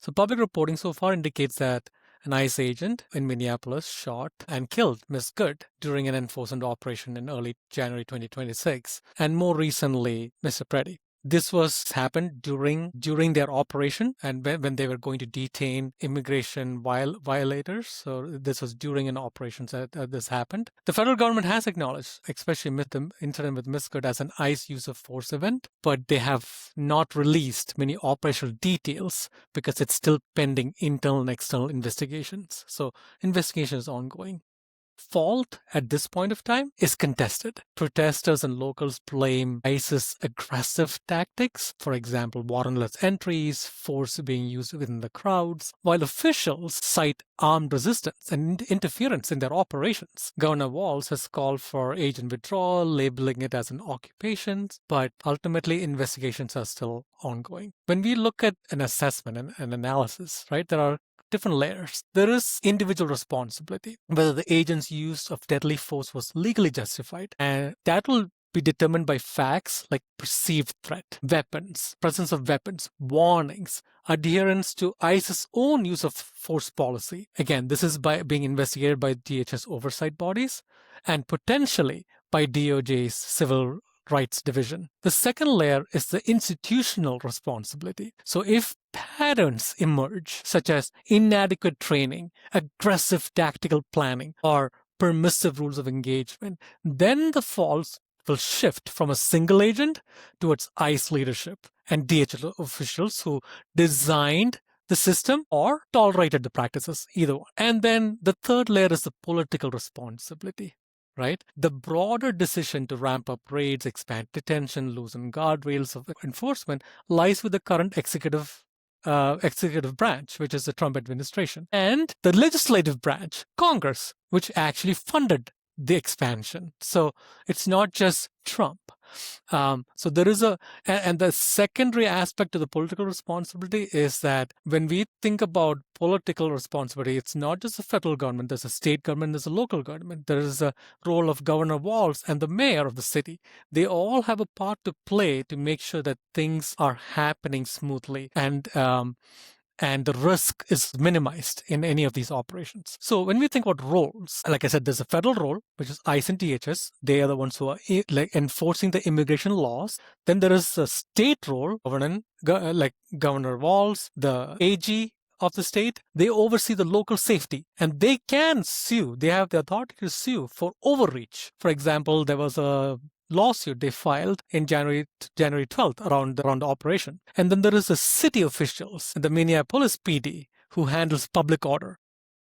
So public reporting so far indicates that an ICE agent in Minneapolis shot and killed Miss Good during an enforcement operation in early January 2026, and more recently, Mr. Preddy. This was happened during their operation and when they were going to detain immigration violators. So this was during an operation that this happened. The federal government has acknowledged, especially with the incident with Miss Good, as an ICE use of force event, but they have not released many operational details because it's still pending internal and external investigations. So investigation is ongoing. Fault at this point of time is contested. Protesters and locals blame ICE's aggressive tactics, for example, warrantless entries, force being used within the crowds, while officials cite armed resistance and interference in their operations. Governor Walz has called for agent withdrawal, labeling it as an occupation, but ultimately investigations are still ongoing. When we look at an assessment and an analysis, right, there are different layers. There is individual responsibility, whether the agent's use of deadly force was legally justified, and that will be determined by facts like perceived threat, weapons, presence of weapons, warnings, adherence to ICE's own use of force policy. Again, this is by being investigated by DHS oversight bodies and potentially by DOJ's Civil Rights Division. The second layer is the institutional responsibility. So if patterns emerge, such as inadequate training, aggressive tactical planning, or permissive rules of engagement, then the faults will shift from a single agent towards ICE leadership and DHS officials who designed the system or tolerated the practices, either one. And then the third layer is the political responsibility. Right? The broader decision to ramp up raids, expand detention, loosen guardrails of enforcement lies with the current executive branch, which is the Trump administration, and the legislative branch, Congress, which actually funded the expansion. So it's not just Trump. So there is and the secondary aspect to the political responsibility is that when we think about political responsibility, it's not just the federal government, there's a state government, there's a local government, there is a role of Governor Walz and the mayor of the city. They all have a part to play to make sure that things are happening smoothly and the risk is minimized in any of these operations. So when we think about roles, like I said, there's a federal role, which is ICE and DHS. They are the ones who are enforcing the immigration laws. Then there is a state role, like Governor Walz, the AG of the state. They oversee the local safety and they can sue. They have the authority to sue for overreach. For example, there was a lawsuit they filed in January 12th around the operation. And then there is the city officials, the Minneapolis PD, who handles public order.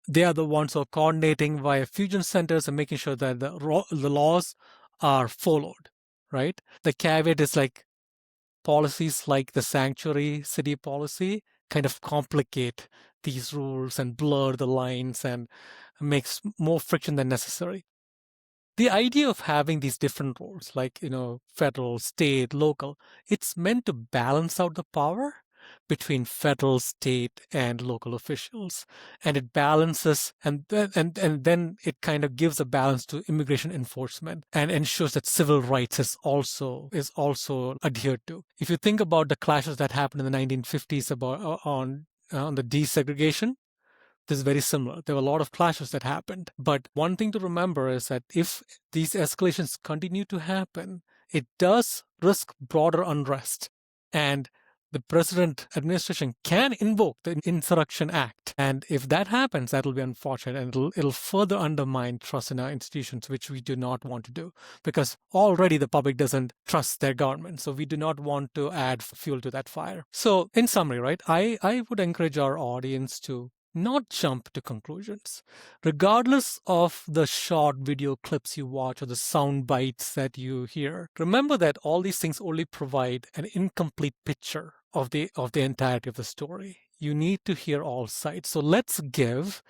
They are the ones who are coordinating via fusion centers and making sure that the laws are followed, right? The caveat is like policies like the sanctuary city policy kind of complicate these rules and blur the lines and makes more friction than necessary. The idea of having these different roles, like, federal, state, local, it's meant to balance out the power between federal, state, and local officials. And it balances, and then it kind of gives a balance to immigration enforcement and ensures that civil rights is also adhered to. If you think about the clashes that happened in the 1950s on the desegregation, this is very similar. There were a lot of clashes that happened. But one thing to remember is that if these escalations continue to happen, it does risk broader unrest. And the president administration can invoke the Insurrection Act. And if that happens, that will be unfortunate and it'll further undermine trust in our institutions, which we do not want to do. Because already the public doesn't trust their government. So we do not want to add fuel to that fire. So in summary, right, I would encourage our audience to not jump to conclusions. Regardless of the short video clips you watch or the sound bites that you hear, remember that all these things only provide an incomplete picture of the entirety of the story. You need to hear all sides. So let's give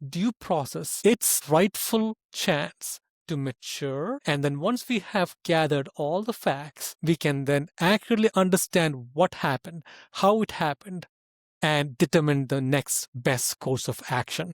due process its rightful chance to mature. And then once we have gathered all the facts, we can then accurately understand what happened, how it happened, and determine the next best course of action.